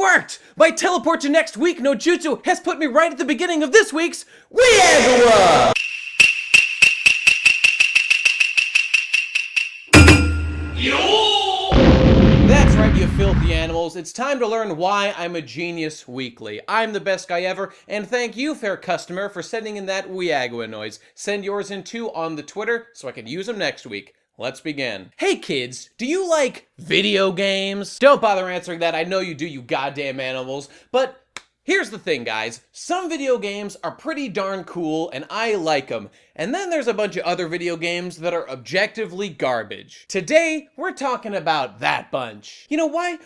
worked! My teleport to next week no jutsu has put me right at the beginning of this week's WIAGW! That's right, you filthy animals. It's time to learn why I'm a genius weekly. I'm the best guy ever, and thank you, fair customer, for sending in that WIAGW noise. Send yours in too on the Twitter so I can use them next week. Let's begin. Hey kids, do you like video games? Don't bother answering that, I know you do, you goddamn animals. But here's the thing, guys. Some video games are pretty darn cool, and I like them. And then there's a bunch of other video games that are objectively garbage. Today, we're talking about that bunch. You know, why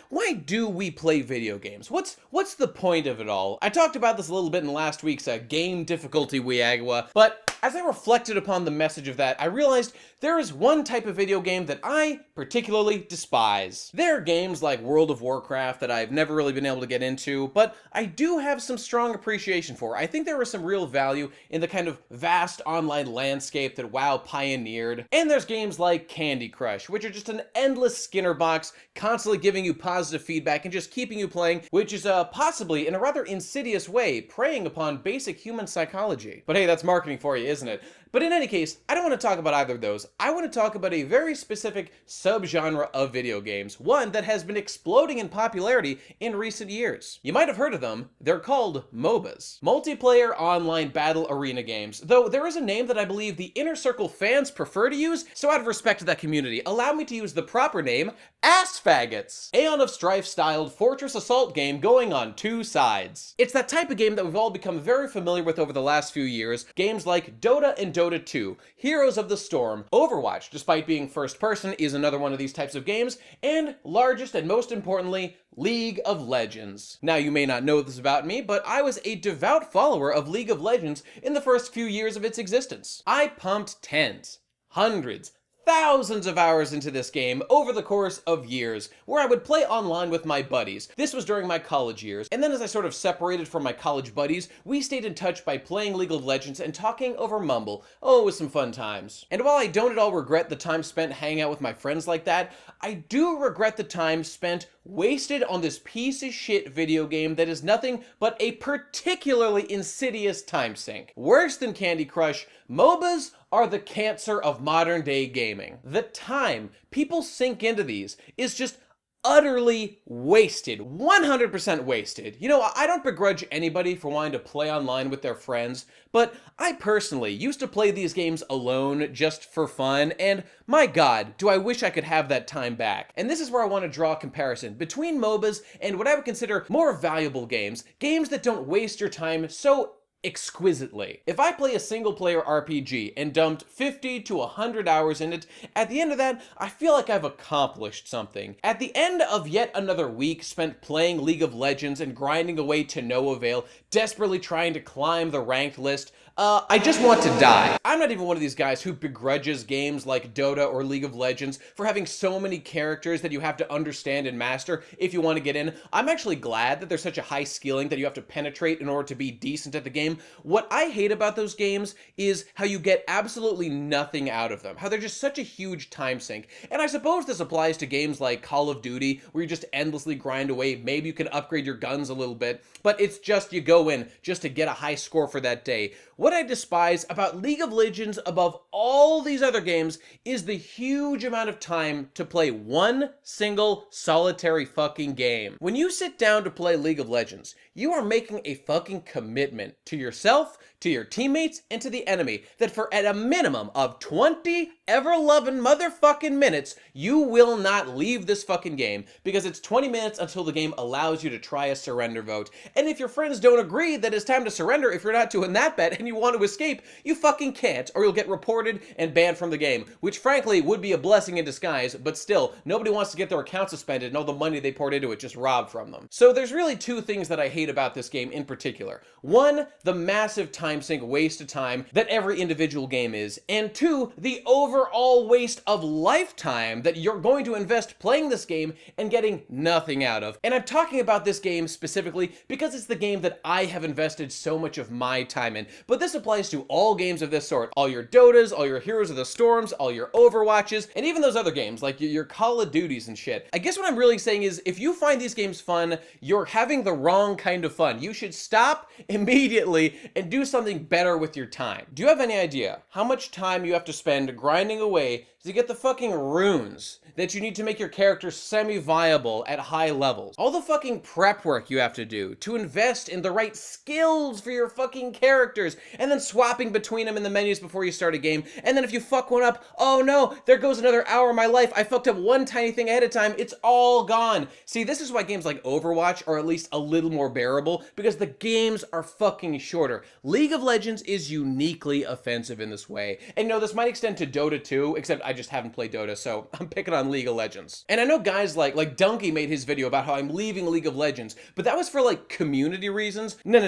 do we play video games? What's the point of it all? I talked about this a little bit in last week's game difficulty WIAGW, but as I reflected upon the message of that, I realized there is one type of video game that I particularly despise. There are games like World of Warcraft that I've never really been able to get into, but I do have some strong appreciation for. I think there is some real value in the kind of vast online landscape that WoW pioneered. And there's games like Candy Crush, which are just an endless Skinner box, constantly giving you positive feedback and just keeping you playing, which is possibly, in a rather insidious way, preying upon basic human psychology. But hey, that's marketing for you, isn't it? But in any case, I don't want to talk about either of those. I want to talk about a very specific subgenre of video games, one that has been exploding in popularity in recent years. You might have heard of them. They're called MOBAs. Multiplayer online battle arena games, though there is a name that I believe the Inner Circle fans prefer to use, so out of respect to that community, allow me to use the proper name, Ass Faggots. Aeon of Strife styled fortress assault game going on two sides. It's that type of game that we've all become very familiar with over the last few years, games like Dota and Dota 2, Heroes of the Storm, Overwatch, despite being first person, is another one of these types of games, and largest and most importantly, League of Legends. Now, you may not know this about me, but I was a devout follower of League of Legends in the first few years of its existence. I pumped tens, hundreds, thousands of hours into this game over the course of years, where I would play online with my buddies. This was during my college years, and then as I sort of separated from my college buddies, we stayed in touch by playing League of Legends and talking over Mumble. Oh, it was some fun times. And while I don't at all regret the time spent hanging out with my friends like that, I do regret the time spent wasted on this piece of shit video game that is nothing but a particularly insidious time sink. Worse than Candy Crush, MOBAs are the cancer of modern day gaming. The time people sink into these is just utterly wasted. 100% wasted. You know, I don't begrudge anybody for wanting to play online with their friends, but I personally used to play these games alone just for fun, and my god, do I wish I could have that time back. And this is where I want to draw a comparison between MOBAs and what I would consider more valuable games, games that don't waste your time so exquisitely. If I play a single-player RPG and dumped 50 to 100 hours in it, at the end of that, I feel like I've accomplished something. At the end of yet another week spent playing League of Legends and grinding away to no avail, desperately trying to climb the ranked list, I just want to die. I'm not even one of these guys who begrudges games like Dota or League of Legends for having so many characters that you have to understand and master if you want to get in. I'm actually glad that there's such a high skilling that you have to penetrate in order to be decent at the game. What I hate about those games is how you get absolutely nothing out of them, how they're just such a huge time sink. And I suppose this applies to games like Call of Duty, where you just endlessly grind away. Maybe you can upgrade your guns a little bit, but it's just you go in just to get a high score for that day. What I despise about League of Legends above all these other games is the huge amount of time to play one single solitary fucking game. When you sit down to play League of Legends, you are making a fucking commitment to yourself, to your teammates, and to the enemy that for at a minimum of 20 ever-loving motherfucking minutes, you will not leave this fucking game, because it's 20 minutes until the game allows you to try a surrender vote. And if your friends don't agree that it's time to surrender, if you're not doing that bet and you want to escape, you fucking can't, or you'll get reported and banned from the game, which frankly would be a blessing in disguise, but still, nobody wants to get their account suspended and all the money they poured into it just robbed from them. So there's really two things that I hate about this game in particular. One, the massive time time sink waste of time that every individual game is, and 2, the overall waste of lifetime that you're going to invest playing this game and getting nothing out of. And I'm talking about this game specifically because it's the game that I have invested so much of my time in. But this applies to all games of this sort. All your Dotas, all your Heroes of the Storms, all your Overwatches, and even those other games like your Call of Duties and shit. I guess what I'm really saying is if you find these games fun, you're having the wrong kind of fun. You should stop immediately and do something better with your time. Do you have any idea how much time you have to spend grinding away to get the fucking runes that you need to make your character semi-viable at high levels? All the fucking prep work you have to do to invest in the right skills for your fucking characters, and then swapping between them in the menus before you start a game, and then if you fuck one up, oh no, there goes another hour of my life. I fucked up one tiny thing ahead of time, it's all gone. See, this is why games like Overwatch are at least a little more bearable, because the games are fucking shorter. League of Legends is uniquely offensive in this way. And no, this might extend to Dota too, except I just haven't played Dota, so I'm picking on League of Legends. And I know guys like Donkey made his video about how I'm leaving League of Legends, but that was for like community reasons. No.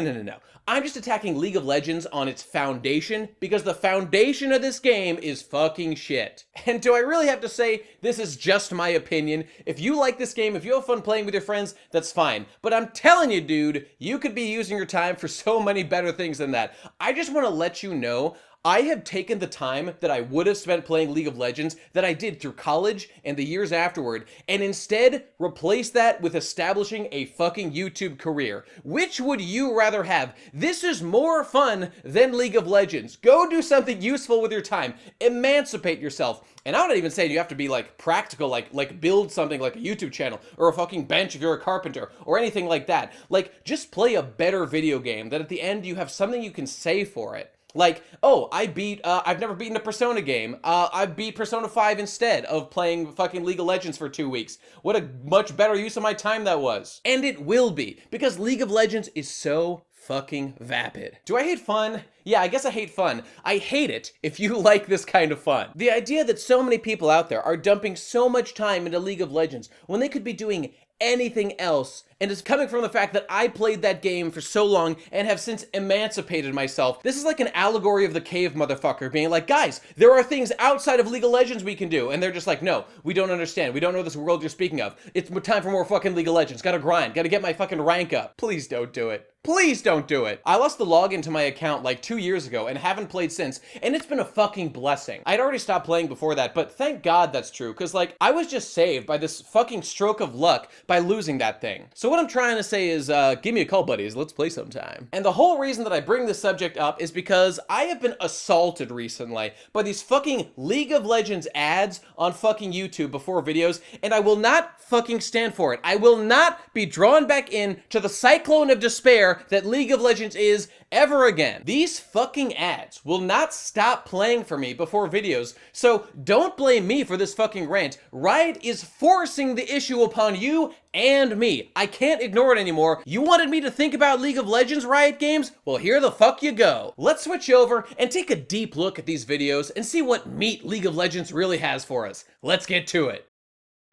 I'm just attacking League of Legends on its foundation, because the foundation of this game is fucking shit. And do I really have to say, this is just my opinion? If you like this game, if you have fun playing with your friends, that's fine. But I'm telling you, dude, you could be using your time for so many better things than that. I just want to let you know, I have taken the time that I would have spent playing League of Legends that I did through college and the years afterward, and instead replaced that with establishing a fucking YouTube career. Which would you rather have? This is more fun than League of Legends. Go do something useful with your time. Emancipate yourself. And I'm not even saying you have to be like practical, like build something like a YouTube channel or a fucking bench if you're a carpenter or anything like that. Like, just play a better video game that at the end you have something you can say for it. Like, oh, I've never beaten a Persona game. I beat Persona 5 instead of playing fucking League of Legends for 2 weeks. What a much better use of my time that was. And it will be, because League of Legends is so fucking vapid. Do I hate fun? Yeah, I guess I hate fun. I hate it if you like this kind of fun. The idea that so many people out there are dumping so much time into League of Legends when they could be doing anything else, and it's coming from the fact that I played that game for so long and have since emancipated myself. This is like an allegory of the cave motherfucker being like, guys, there are things outside of League of Legends we can do, and they're just like, no, we don't understand. We don't know this world you're speaking of. It's time for more fucking League of Legends. Gotta grind. Gotta get my fucking rank up. Please don't do it. Please don't do it. I lost the login to my account like 2 years ago and haven't played since, and it's been a fucking blessing. I'd already stopped playing before that, but thank God that's true, because like, I was just saved by this fucking stroke of luck by losing that thing. So what I'm trying to say is, give me a call, buddies. Let's play sometime. And the whole reason that I bring this subject up is because I have been assaulted recently by these fucking League of Legends ads on fucking YouTube before videos, and I will not fucking stand for it. I will not be drawn back in to the cyclone of despair that League of Legends is ever again. These fucking ads will not stop playing for me before videos, so don't blame me for this fucking rant. Riot is forcing the issue upon you and me. I can't ignore it anymore. You wanted me to think about League of Legends, Riot Games? Well, here the fuck you go. Let's switch over and take a deep look at these videos and see what meat League of Legends really has for us. Let's get to it.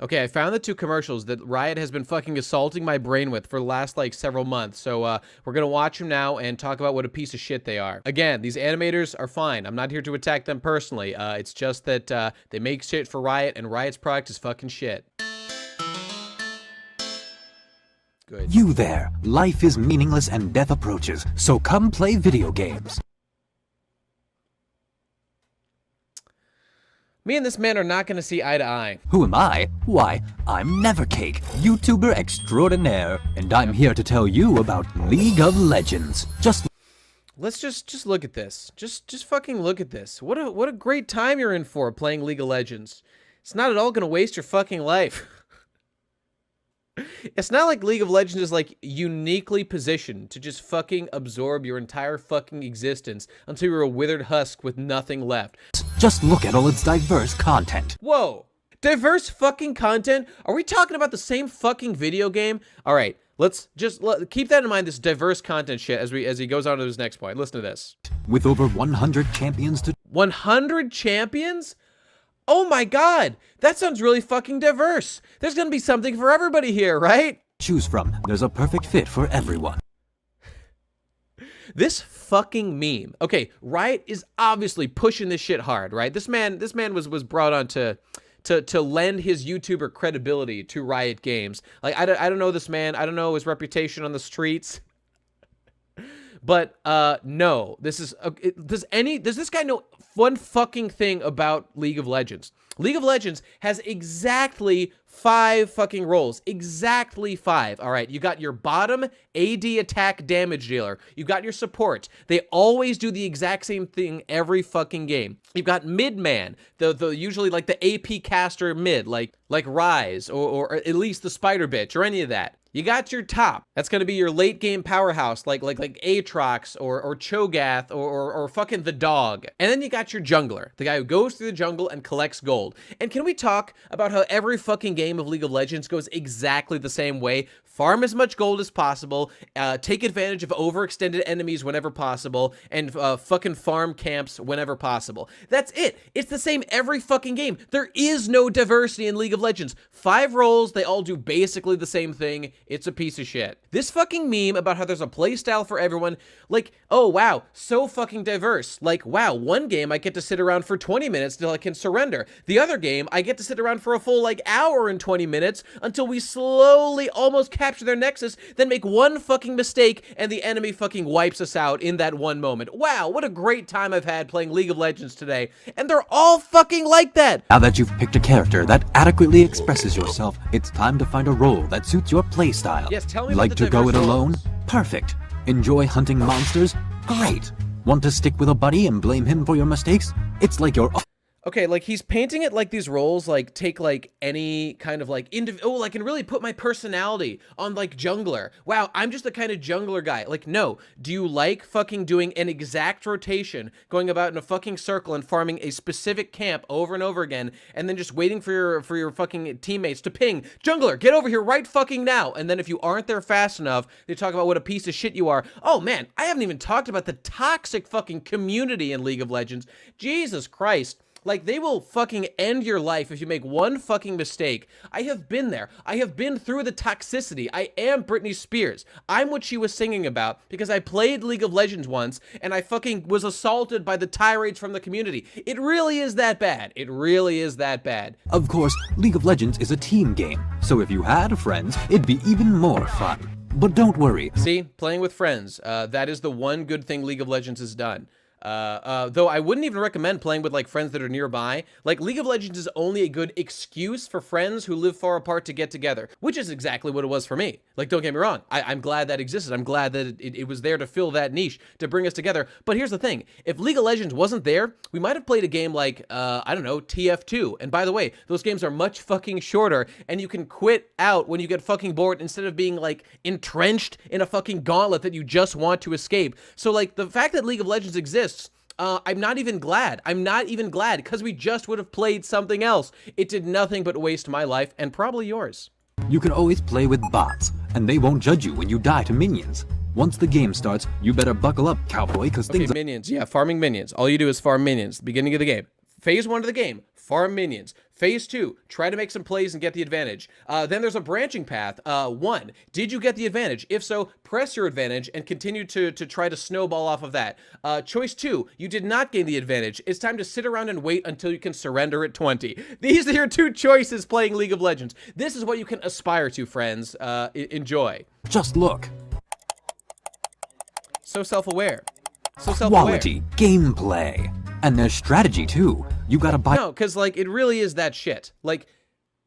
Okay, I found the 2 commercials that Riot has been fucking assaulting my brain with for the last, like, several months. So, we're gonna watch them now and talk about what a piece of shit they are. Again, these animators are fine. I'm not here to attack them personally. It's just that, they make shit for Riot, and Riot's product is fucking shit. Good. You there. Life is meaningless and death approaches, so come play video games. Me and this man are not gonna see eye to eye. Who am I? Why, I'm Nevercake, YouTuber extraordinaire, and I'm here to tell you about League of Legends. Let's just look at this. Just fucking look at this. What a great time you're in for playing League of Legends. It's not at all gonna waste your fucking life. It's not like League of Legends is like uniquely positioned to just fucking absorb your entire fucking existence until you're a withered husk with nothing left. Just look at all its diverse content. Whoa. Diverse fucking content? Are we talking about the same fucking video game? All right, let's just keep that in mind, this diverse content shit, as he goes on to his next point. Listen to this. With over 100 champions to... 100 champions? Oh my god, that sounds really fucking diverse. There's gonna be something for everybody here, right? choose from, there's a perfect fit for everyone. This fucking meme. Okay, Riot is obviously pushing this shit hard, right? This man was brought on to lend his YouTuber credibility to Riot Games. Like, I don't know this man. I don't know his reputation on the streets. But no, this is does this guy know one fucking thing about League of Legends? League of Legends has exactly 5 fucking roles. Exactly 5. All right, you got your bottom AD attack damage dealer. You've got your support. They always do the exact same thing every fucking game. You've got mid man, the usually like the AP caster mid, like Ryze or at least the Spider Bitch or any of that. You got your top. That's going to be your late game powerhouse, like Aatrox or Cho'Gath or fucking the dog. And then you got your jungler, the guy who goes through the jungle and collects gold. And can we talk about how every fucking game of League of Legends goes exactly the same way? Farm as much gold as possible, take advantage of overextended enemies whenever possible, and fucking farm camps whenever possible. That's it. It's the same every fucking game. There is no diversity in League of Legends. 5 roles, they all do basically the same thing. It's a piece of shit. This fucking meme about how there's a playstyle for everyone, like, oh wow, so fucking diverse. Like, wow, one game I get to sit around for 20 minutes till I can surrender. The other game, I get to sit around for a full, like, hour and 20 minutes until we slowly almost capture their nexus, then make one fucking mistake and the enemy fucking wipes us out in that one moment. Wow, what a great time I've had playing League of Legends today. And they're all fucking like that. Now that you've picked a character that adequately expresses yourself, it's time to find a role that suits your playstyle. Yes, tell me Like about the to go it diverse alone? roles. Perfect. Enjoy hunting monsters? Great. Want to stick with a buddy and blame him for your mistakes? It's like your... Okay, like, he's painting it like these roles, like, take, like, any kind of, like, oh, I can really put my personality on, like, jungler. Wow, I'm just the kind of jungler guy. Like, no. Do you like fucking doing an exact rotation, going about in a fucking circle and farming a specific camp over and over again, and then just waiting for your fucking teammates to ping, jungler, get over here right fucking now, and then if you aren't there fast enough, they talk about what a piece of shit you are. Oh, man, I haven't even talked about the toxic fucking community in League of Legends. Jesus Christ. Like, they will fucking end your life if you make one fucking mistake. I have been there. I have been through the toxicity. I am Britney Spears. I'm what she was singing about because I played League of Legends once and I fucking was assaulted by the tirades from the community. It really is that bad. It really is that bad. Of course, League of Legends is a team game, so if you had friends, it'd be even more fun. But don't worry. See, playing with friends, that is the one good thing League of Legends has done. Though I wouldn't even recommend playing with, like, friends that are nearby. Like, League of Legends is only a good excuse for friends who live far apart to get together, which is exactly what it was for me. Like, don't get me wrong, I'm glad that existed. I'm glad that it was there to fill that niche, to bring us together. But here's the thing, if League of Legends wasn't there, we might have played a game like, I don't know, TF2. And by the way, those games are much fucking shorter, and you can quit out when you get fucking bored instead of being, like, entrenched in a fucking gauntlet that you just want to escape. So, like, the fact that League of Legends exists, I'm not even glad. I'm not even glad because we just would have played something else. It did nothing but waste my life and probably yours. You can always play with bots, and they won't judge you when you die to minions. Once the game starts, you better buckle up, cowboy, because things... minions. Yeah, farming minions. All you do is farm minions. Beginning of the game. Phase 1 of the game, farm minions. Phase 2, try to make some plays and get the advantage. Then there's a branching path. 1, did you get the advantage? If so, press your advantage and continue to try to snowball off of that. Choice 2, you did not gain the advantage. It's time to sit around and wait until you can surrender at 20. These are your 2 choices playing League of Legends. This is what you can aspire to, friends. Enjoy. Just look. So self-aware. So self-aware. Quality gameplay. And there's strategy, too. You gotta buy... No, because, like, it really is that shit. Like,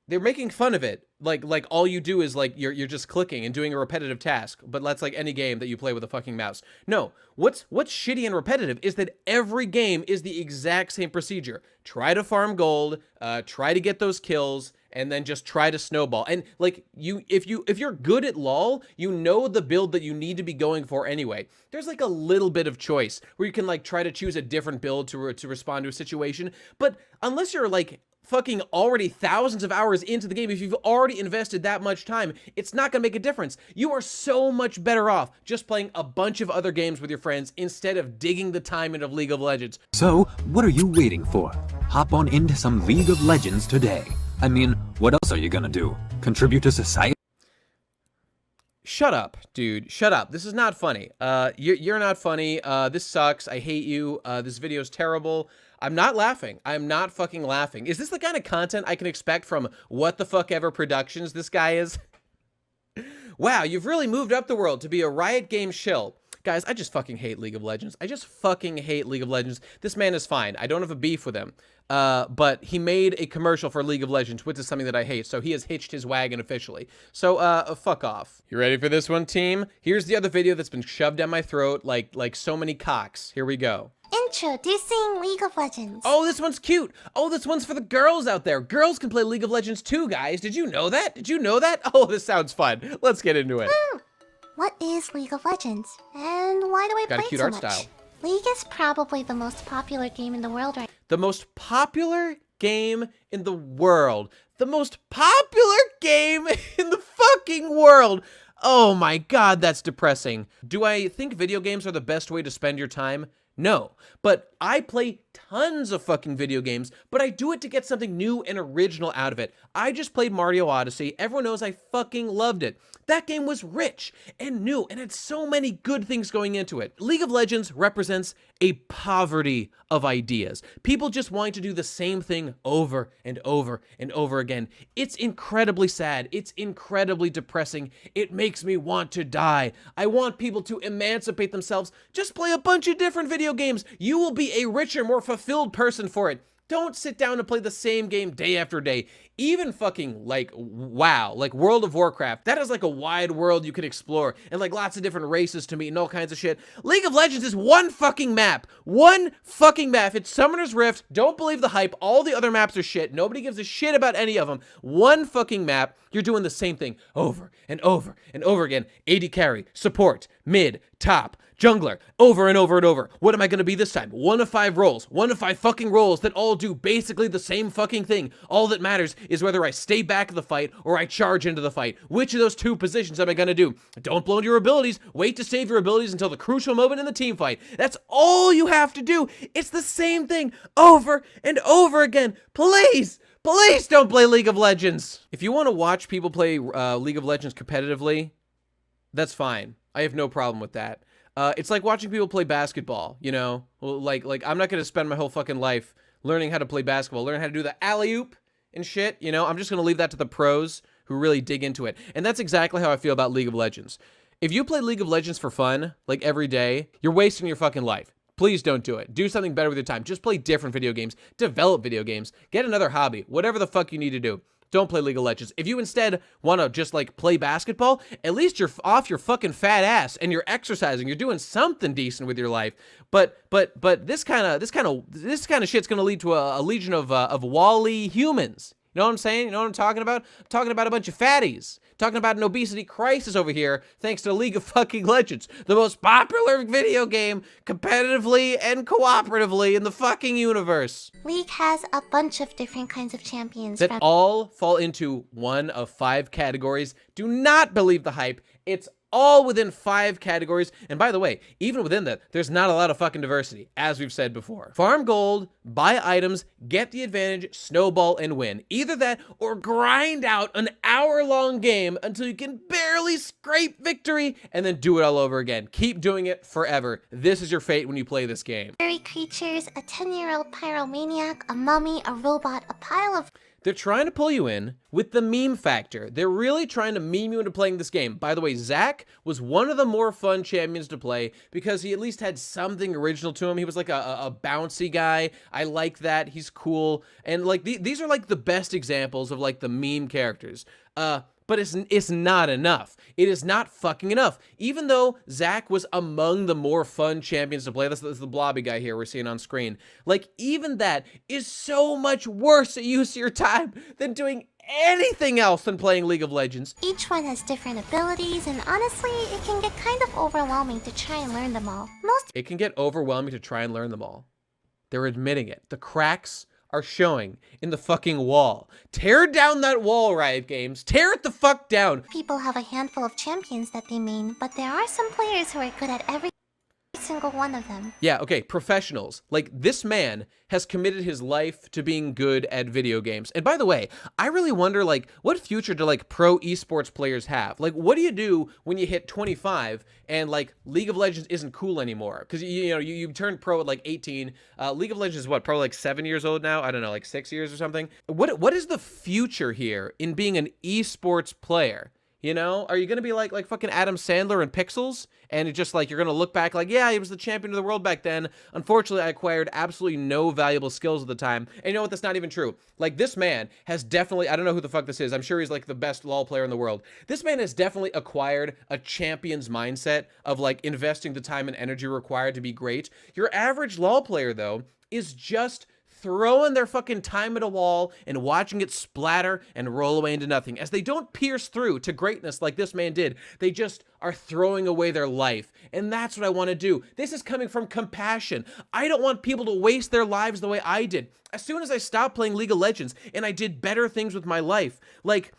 they're making fun of it. Like all you do is, like, you're just clicking and doing a repetitive task. But that's like any game that you play with a fucking mouse. No, what's shitty and repetitive is that every game is the exact same procedure. Try to farm gold, try to get those kills, and then just try to snowball. And, like, if you're good at LoL, you know the build that you need to be going for anyway. There's, like, a little bit of choice where you can, like, try to choose a different build to respond to a situation. But unless you're, like, fucking already thousands of hours into the game, if you've already invested that much time, it's not gonna make a difference. You are so much better off just playing a bunch of other games with your friends instead of digging the time into League of Legends. So, what are you waiting for? Hop on into some League of Legends today. I mean, what else are you gonna do? Contribute to society? Shut up, dude. Shut up. This is not funny. You're not funny. This sucks. I hate you. This video is terrible. I'm not laughing. I'm not fucking laughing. Is this the kind of content I can expect from What the Fuck Ever Productions this guy is? Wow, you've really moved up the world to be a Riot Games shill. Guys, I just fucking hate League of Legends. I just fucking hate League of Legends. This man is fine. I don't have a beef with him. But he made a commercial for League of Legends, which is something that I hate, so he has hitched his wagon officially. So, fuck off. You ready for this one, team? Here's the other video that's been shoved down my throat like so many cocks. Here we go. Introducing League of Legends. Oh, this one's cute. Oh, this one's for the girls out there. Girls can play League of Legends too, guys. Did you know that? Did you know that? Oh, this sounds fun. Let's get into it. What is League of Legends? And why do I Got a play cute so art much? style. League is probably the most popular game in the world right The most popular game in the world. The most popular game in the fucking world. Oh my god, that's depressing. Do I think video games are the best way to spend your time? No, but I play tons of fucking video games, but I do it to get something new and original out of it. I just played Mario Odyssey. Everyone knows I fucking loved it. That game was rich and new and had so many good things going into it. League of Legends represents a poverty of ideas. People just wanting to do the same thing over and over and over again. It's incredibly sad. It's incredibly depressing. It makes me want to die. I want people to emancipate themselves. Just play a bunch of different video games. You will be a richer, more fulfilled person for it. Don't sit down and play the same game day after day. Even fucking like WoW, like World of Warcraft, that is like a wide world you can explore and like lots of different races to meet and all kinds of shit. League of Legends is one fucking map. One fucking map. It's Summoner's Rift. Don't believe the hype. All the other maps are shit. Nobody gives a shit about any of them. One fucking map. You're doing the same thing over and over and over again. AD carry, support, mid, top, jungler, over and over and over. What am I gonna be this time? 1 of 5 roles. 1 of 5 fucking roles that all do basically the same fucking thing. All that matters is whether I stay back of the fight or I charge into the fight. Which of those 2 positions am I gonna do? Don't blow your abilities. Wait to save your abilities until the crucial moment in the team fight. That's all you have to do. It's the same thing over and over again. Please! Please don't play League of Legends. If you want to watch people play League of Legends competitively, that's fine. I have no problem with that. It's like watching people play basketball, you know? Like I'm not going to spend my whole fucking life learning how to play basketball, learning how to do the alley-oop and shit, you know? I'm just going to leave that to the pros who really dig into it. And that's exactly how I feel about League of Legends. If you play League of Legends for fun, like every day, you're wasting your fucking life. Please don't do it. Do something better with your time. Just play different video games. Develop video games. Get another hobby. Whatever the fuck you need to do. Don't play League of Legends. If you instead want to just like play basketball, at least you're off your fucking fat ass and you're exercising. You're doing something decent with your life. But this kind of shit's gonna lead to a legion of Wall-E humans. You know what I'm saying? You know what I'm talking about? I'm talking about a bunch of fatties. Talking about an obesity crisis over here, thanks to League of fucking Legends, the most popular video game competitively and cooperatively in the fucking universe. League has a bunch of different kinds of champions That all fall into 1 of 5 categories. Do not believe the hype. It's all within 5 categories. And by the way, even within that, there's not a lot of fucking diversity, as we've said before. Farm gold, buy items, get the advantage, snowball, and win. Either that or grind out an hour-long game until you can barely scrape victory and then do it all over again. Keep doing it forever. This is your fate when you play this game. fairy creatures, a 10-year-old pyromaniac, a mummy, a robot, a pile of... They're trying to pull you in with the meme factor. They're really trying to meme you into playing this game. By the way, Zach was one of the more fun champions to play because he at least had something original to him. He was like a bouncy guy. I like that. He's cool. And like these are like the best examples of like the meme characters. But it's not enough. It is not fucking enough. Even though Zach was among the more fun champions to play, that's the blobby guy here we're seeing on screen. Like, even that is so much worse a use of your time than doing anything else than playing League of Legends. Each one has different abilities, and honestly, it can get kind of overwhelming to try and learn them all. It can get overwhelming to try and learn them all. They're admitting it. The cracks are showing in the fucking wall. Tear down that wall, Riot Games. Tear it the fuck down. People have a handful of champions that they main, but there are some players who are good at every single one of them. Yeah, okay, professionals. Like, this man has committed his life to being good at video games. And by the way, I really wonder, like, what future do, like, pro esports players have? Like, what do you do when you hit 25 and, like, League of Legends isn't cool anymore? Because, you turned pro at, like, 18. League of Legends is what, probably, like, 7 years old now? I don't know, like, 6 years or something? What is the future here in being an esports player? You know, are you going to be like fucking Adam Sandler in Pixels? And it's just like, you're going to look back like, yeah, he was the champion of the world back then. Unfortunately, I acquired absolutely no valuable skills at the time. And you know what? That's not even true. Like, this man has definitely, I don't know who the fuck this is. I'm sure he's like the best LoL player in the world. This man has definitely acquired a champion's mindset of like investing the time and energy required to be great. Your average LoL player, though, is just throwing their fucking time at a wall and watching it splatter and roll away into nothing. As they don't pierce through to greatness like this man did, they just are throwing away their life. And that's what I want to do. This is coming from compassion. I don't want people to waste their lives the way I did. As soon as I stopped playing League of Legends and I did better things with my life, like,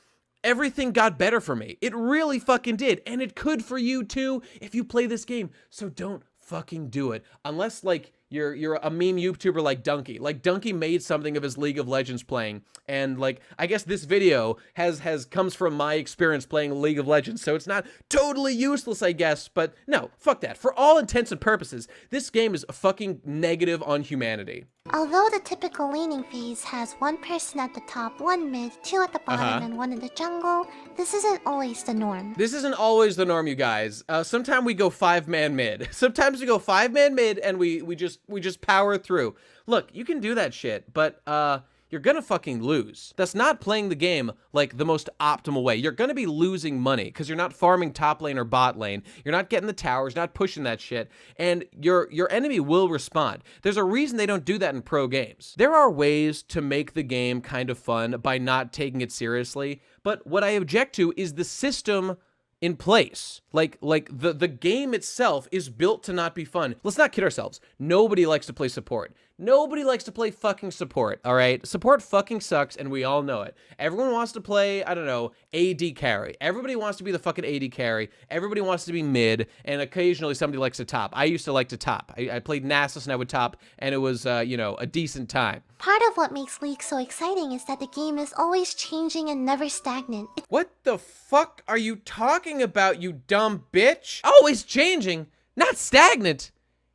everything got better for me. It really fucking did. And it could for you too if you play this game. So don't fucking do it. Unless, like, you're a meme YouTuber like Dunkey. Like, Dunkey made something of his League of Legends playing, and like, I guess this video comes from my experience playing League of Legends, so it's not totally useless, I guess, but no, fuck that. For all intents and purposes, this game is fucking negative on humanity. Although the typical laning phase has one person at the top, one mid, two at the bottom, and one in the jungle, this isn't always the norm. This isn't always the norm, you guys. Sometimes we go 5-man mid. Sometimes we go 5-man mid and we just power through. Look, you can do that shit, but you're gonna fucking lose. That's not playing the game like the most optimal way. You're gonna be losing money because you're not farming top lane or bot lane. You're not getting the towers, not pushing that shit, and your enemy will respond. There's a reason they don't do that in pro games. There are ways to make the game kind of fun by not taking it seriously, but what I object to is the system in place. Like the game itself is built to not be fun. Let's not kid ourselves. Nobody likes to play support. Nobody likes to play fucking support, all right? Support fucking sucks, and we all know it. Everyone wants to play, I don't know, AD carry. Everybody wants to be the fucking AD carry. Everybody wants to be mid, and occasionally somebody likes to top. I used to like to top. I played Nasus, and I would top, and it was, a decent time. Part of what makes League so exciting is that the game is always changing and never stagnant. What the fuck are you talking about, you dumb bitch? Always changing, not stagnant.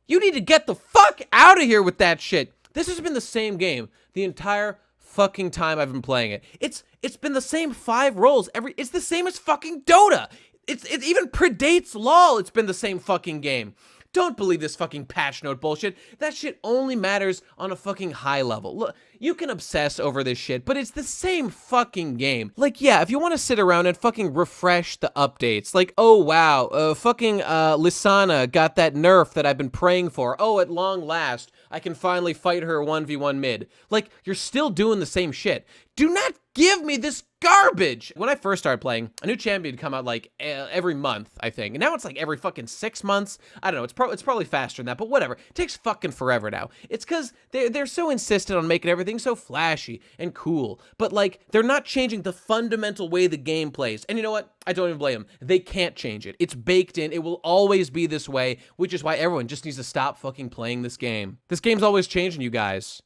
You need to get the fuck out of here with that shit. This has been the same game the entire fucking time I've been playing it. It's been the same 5 roles it's the same as fucking Dota. It even predates LoL. It's been the same fucking game. Don't believe this fucking patch note bullshit. That shit only matters on a fucking high level. Look, you can obsess over this shit, but it's the same fucking game. Like, yeah, if you want to sit around and fucking refresh the updates, like, oh wow, fucking Lysana got that nerf that I've been praying for. Oh, at long last, I can finally fight her 1v1 mid. Like, you're still doing the same shit. Do not give me this garbage. When I first started playing, a new champion would come out like every month, I think. And now it's like every fucking 6 months. I don't know. It's probably faster than that, but whatever. It takes fucking forever now. It's because they're so insistent on making everything so flashy and cool. But like, they're not changing the fundamental way the game plays. And you know what? I don't even blame them. They can't change it. It's baked in. It will always be this way, which is why everyone just needs to stop fucking playing this game. This game's always changing, you guys.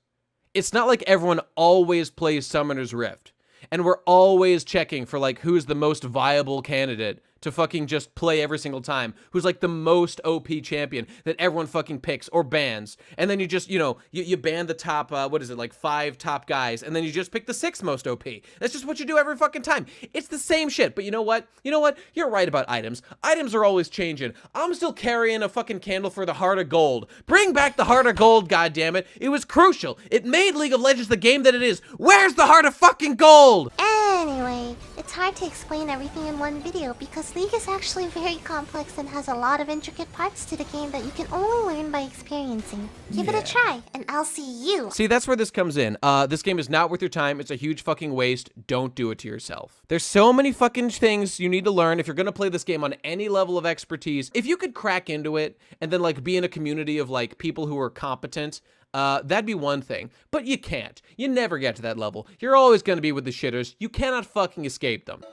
It's not like everyone always plays Summoner's Rift. And we're always checking for, like, who's the most viable candidate to fucking just play every single time. Who's, like, the most OP champion that everyone fucking picks or bans. And then you just, you ban the top, 5 top guys. And then you just pick the 6th most OP. That's just what you do every fucking time. It's the same shit. But you know what? You're right about items. Items are always changing. I'm still carrying a fucking candle for the Heart of Gold. Bring back the Heart of Gold, goddammit. It was crucial. It made League of Legends the game that it is. Where's the Heart of fucking Gold? Anyway, it's hard to explain everything in one video because League is actually very complex and has a lot of intricate parts to the game that you can only learn by experiencing. Give it a try, and I'll see you. See, that's where this comes in. This game is not worth your time. It's a huge fucking waste. Don't do it to yourself. There's so many fucking things you need to learn if you're gonna play this game on any level of expertise. If you could crack into it and then, like, be in a community of, like, people who are competent, that'd be one thing, but you can't. You never get to that level. You're always gonna be with the shitters. You cannot fucking escape them.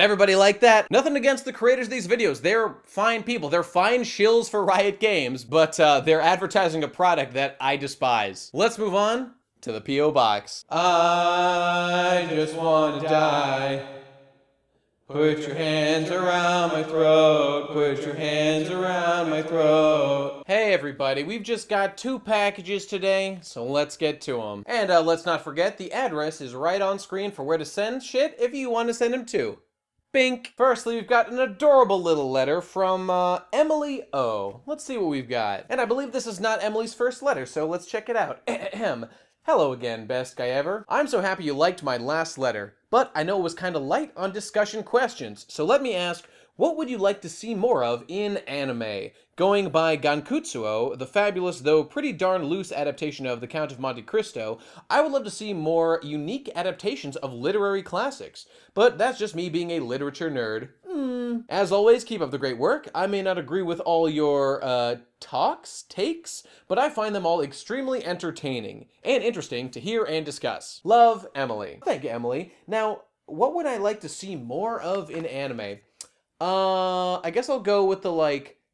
Did everybody like that? Nothing against the creators of these videos. They're fine people. They're fine shills for Riot Games, but they're advertising a product that I despise. Let's move on to the P.O. Box. I just want to die. Put your hands around my throat. Put your hands around my throat. Hey everybody, we've just got 2 packages today, so let's get to them. And let's not forget, the address is right on screen for where to send shit if you want to send them to. Bink! Firstly, we've got an adorable little letter from Emily O. Let's see what we've got. And I believe this is not Emily's first letter, so let's check it out. Hello again, best guy ever. I'm so happy you liked my last letter, but I know it was kind of light on discussion questions, so let me ask, what would you like to see more of in anime? Going by Gankutsuo, the fabulous though pretty darn loose adaptation of The Count of Monte Cristo, I would love to see more unique adaptations of literary classics. But that's just me being a literature nerd. As always, keep up the great work. I may not agree with all your takes, but I find them all extremely entertaining and interesting to hear and discuss. Love, Emily. Thank you, Emily. Now, what would I like to see more of in anime? I guess I'll go with the,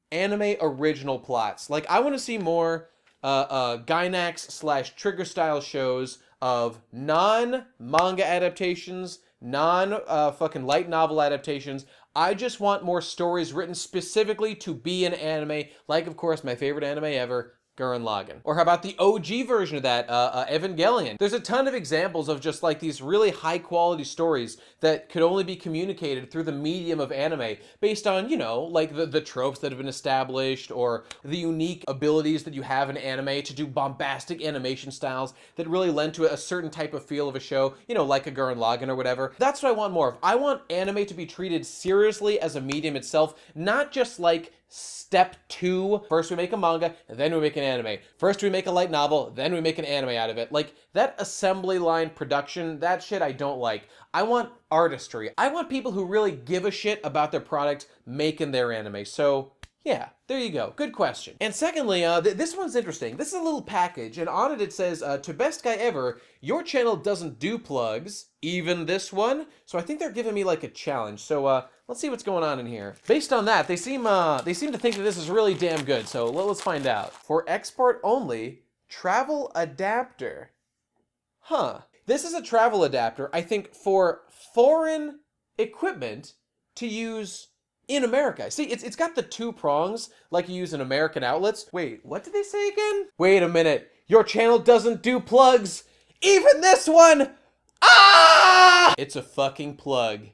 anime original plots. I want to see more, Gainax/Trigger style shows of non-manga adaptations, fucking light novel adaptations. I just want more stories written specifically to be an anime, like, of course, my favorite anime ever, Gurren Lagann. Or how about the OG version of that, Evangelion? There's a ton of examples of just these really high quality stories that could only be communicated through the medium of anime based on, the tropes that have been established or the unique abilities that you have in anime to do bombastic animation styles that really lend to a certain type of feel of a show, like a Gurren Lagann or whatever. That's what I want more of. I want anime to be treated seriously as a medium itself, not just step 2, first we make a manga, then we make an anime. First we make a light novel, then we make an anime out of it. That assembly line production, that shit I don't like. I want artistry. I want people who really give a shit about their product making their anime. So, yeah, there you go. Good question. And secondly, this one's interesting. This is a little package, and on it says, to best guy ever, your channel doesn't do plugs, even this one. So I think they're giving me a challenge. So let's see what's going on in here. Based on that, they seem to think that this is really damn good. So let's find out. For export only, travel adapter. Huh. This is a travel adapter, I think, for foreign equipment to use in America. See, it's got the 2 prongs like you use in American outlets. Wait, what did they say again? Wait a minute. Your channel doesn't do plugs. Even this one. Ah! It's a fucking plug.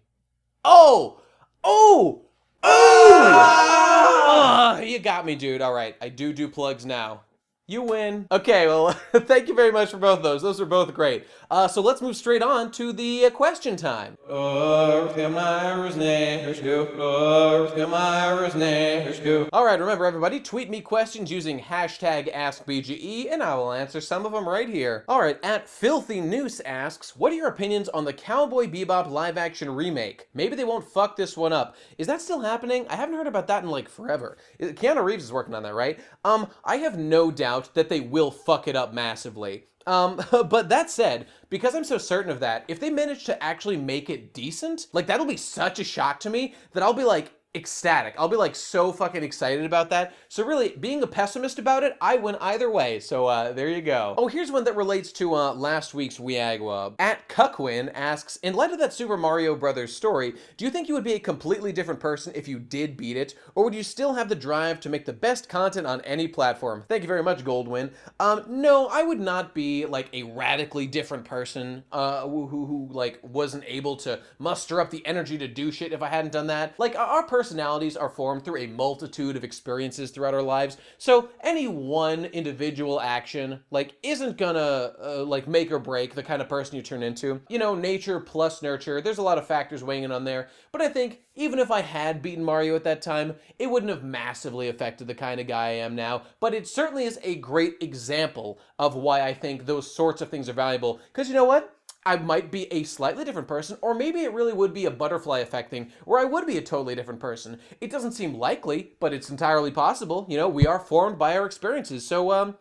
Oh! Oh! Oh! You got me, dude. All right, I do plugs now. You win. Okay, well, thank you very much for both of those. Those are both great. So let's move straight on to the question time. All right, remember everybody, tweet me questions using hashtag AskBGE, and I will answer some of them right here. All right, at Filthy Noose asks, what are your opinions on the Cowboy Bebop live-action remake? Maybe they won't fuck this one up. Is that still happening? I haven't heard about that in forever. Keanu Reeves is working on that, right? I have no doubt that they will fuck it up massively. But that said, because I'm so certain of that, if they manage to actually make it decent, that'll be such a shock to me that I'll be ecstatic. I'll be so fucking excited about that. So really, being a pessimist about it, I win either way. So there you go. Oh, here's one that relates to last week's WIAGW. At Cuckwin asks, in light of that Super Mario Brothers story, do you think you would be a completely different person if you did beat it? Or would you still have the drive to make the best content on any platform? Thank you very much, Goldwyn. No, I would not be a radically different person who wasn't able to muster up the energy to do shit if I hadn't done that. Our personalities are formed through a multitude of experiences throughout our lives, so any one individual action, isn't gonna, make or break the kind of person you turn into. Nature plus nurture, there's a lot of factors weighing in on there, but I think even if I had beaten Mario at that time, it wouldn't have massively affected the kind of guy I am now, but it certainly is a great example of why I think those sorts of things are valuable, because you know what? I might be a slightly different person, or maybe it really would be a butterfly effect thing, where I would be a totally different person. It doesn't seem likely, but it's entirely possible. We are formed by our experiences, so,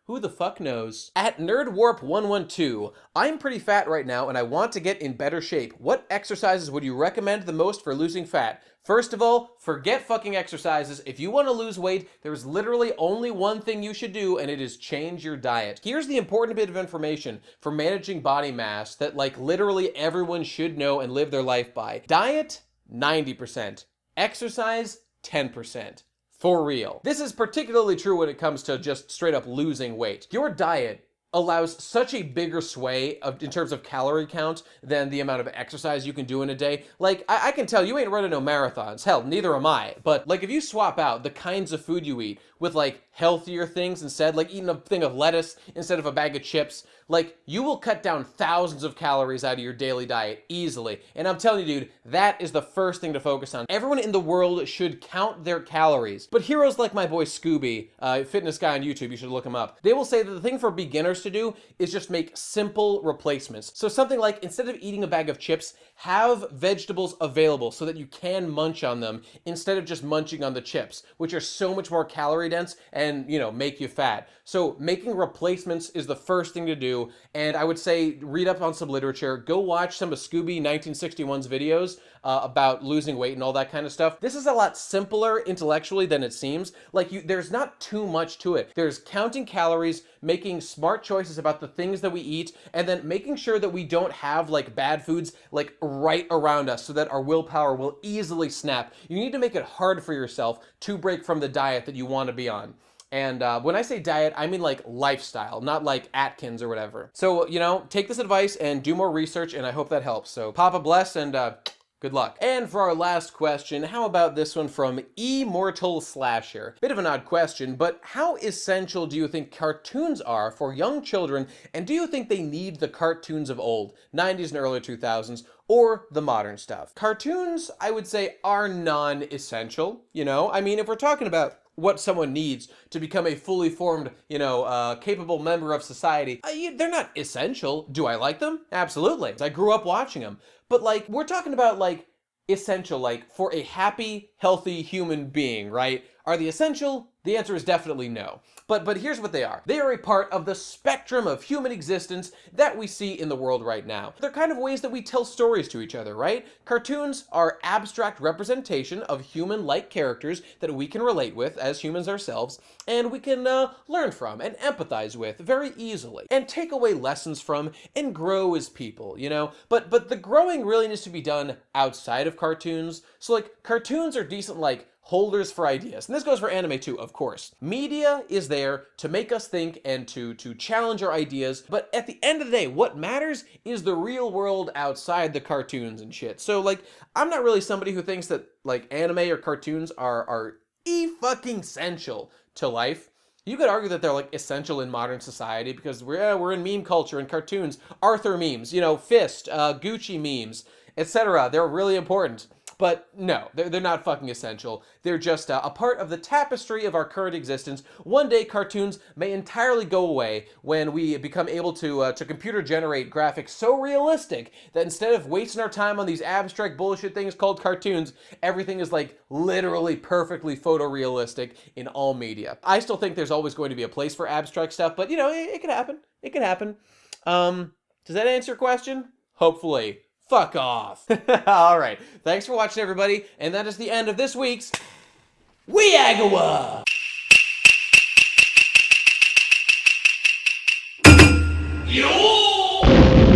Who the fuck knows? At NerdWarp112, I'm pretty fat right now and I want to get in better shape. What exercises would you recommend the most for losing fat? First of all, forget fucking exercises. If you want to lose weight, there's literally only one thing you should do, and it is change your diet. Here's the important bit of information for managing body mass that like literally everyone should know and live their life by. Diet, 90%. Exercise, 10%. For real. This is particularly true when it comes to just straight up losing weight. Your diet allows such a bigger sway in terms of calorie count than the amount of exercise you can do in a day. Like, I can tell you ain't running no marathons. Hell, neither am I. But, like, if you swap out the kinds of food you eat with, like, healthier things instead, like eating a thing of lettuce instead of a bag of chips, like, you will cut down thousands of calories out of your daily diet easily. And I'm telling you, dude, that is the first thing to focus on. Everyone in the world should count their calories. But heroes like my boy Scooby, fitness guy on YouTube, you should look him up, they will say that the thing for beginners to do is just make simple replacements. So something like, instead of eating a bag of chips, have vegetables available so that you can munch on them instead of just munching on the chips, which are so much more calorie dense and, you know, make you fat. So making replacements is the first thing to do. And I would say read up on some literature, go watch some of Scooby 1961's videos about losing weight and all that kind of stuff. This is a lot simpler intellectually than it seems. Like, there's not too much to it. There's counting calories, making smart choices about the things that we eat, and then making sure that we don't have like bad foods like right around us so that our willpower will easily snap. You need to make it hard for yourself to break from the diet that you want to be on. And when I say diet, I mean like lifestyle, not like Atkins or whatever. So, you know, take this advice and do more research, and I hope that helps. So Papa bless and good luck. And for our last question, how about this one from Immortal Slasher? Bit of an odd question, but how essential do you think cartoons are for young children, and do you think they need the cartoons of old, 90s and early 2000s, or the modern stuff? Cartoons, I would say, are non-essential, you know? I mean, if we're talking about what someone needs to become a fully formed, you know, capable member of society, they're not essential. Do I like them? Absolutely. I grew up watching them. But, like, we're talking about, like, essential, like, for a happy, healthy human being, right? Are they essential? The answer is definitely no. But here's what they are. They are a part of the spectrum of human existence that we see in the world right now. They're kind of ways that we tell stories to each other, right? Cartoons are abstract representation of human-like characters that we can relate with as humans ourselves, and we can learn from and empathize with very easily, and take away lessons from and grow as people, you know? But the growing really needs to be done outside of cartoons. So, like, cartoons are decent, like, holders for ideas. And this goes for anime too, of course. Media is there to make us think and to challenge our ideas, but at the end of the day, what matters is the real world outside the cartoons and shit. So, like, I'm not really somebody who thinks that, like, anime or cartoons are fucking essential to life. You could argue that they're, like, essential in modern society because we're in meme culture and cartoons, Arthur memes, you know, Fist, Gucci memes, etc. They're really important. But no, they're not fucking essential. They're just a part of the tapestry of our current existence. One day, cartoons may entirely go away when we become able to computer generate graphics so realistic that instead of wasting our time on these abstract bullshit things called cartoons, everything is like literally perfectly photorealistic in all media. I still think there's always going to be a place for abstract stuff, but you know, it could happen. It could happen. Does that answer your question? Hopefully. Fuck off. All right. Thanks for watching, everybody. And that is the end of this week's WIAGW.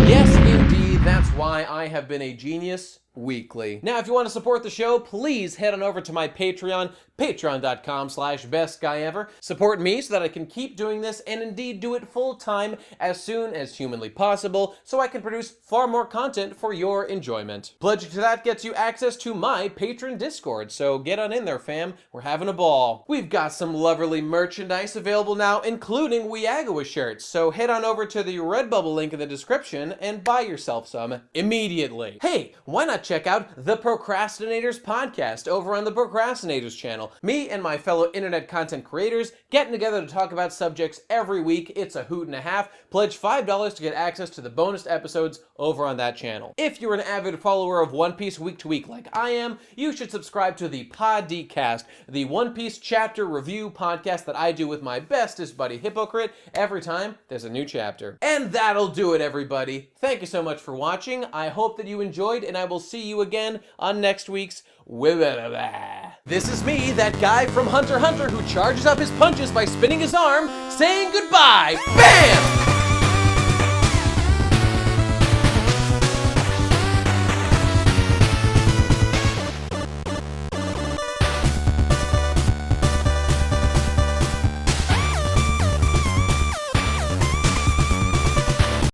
Yes, indeed. That's why I have been a genius weekly. Now, if you want to support the show, please head on over to my Patreon, patreon.com/bestguyever. Support me so that I can keep doing this and indeed do it full time as soon as humanly possible so I can produce far more content for your enjoyment. Pledging to that gets you access to my patron Discord, so get on in there, fam. We're having a ball. We've got some lovely merchandise available now, including WIAGW shirts, so head on over to the Redbubble link in the description and buy yourself some immediately. Hey, why not check out the Procrastinators podcast over on the Procrastinators channel. Me and my fellow internet content creators getting together to talk about subjects every week. It's a hoot and a half. Pledge $5 to get access to the bonus episodes over on that channel. If you're an avid follower of One Piece week to week like I am, you should subscribe to the Podcast, the One Piece chapter review podcast that I do with my bestest buddy Hypocrite every time there's a new chapter. And that'll do it, everybody. Thank you so much for watching. I hope that you enjoyed, and I will see you again on next week's This is me, that guy from Hunter x Hunter who charges up his punches by spinning his arm, saying goodbye. Bam!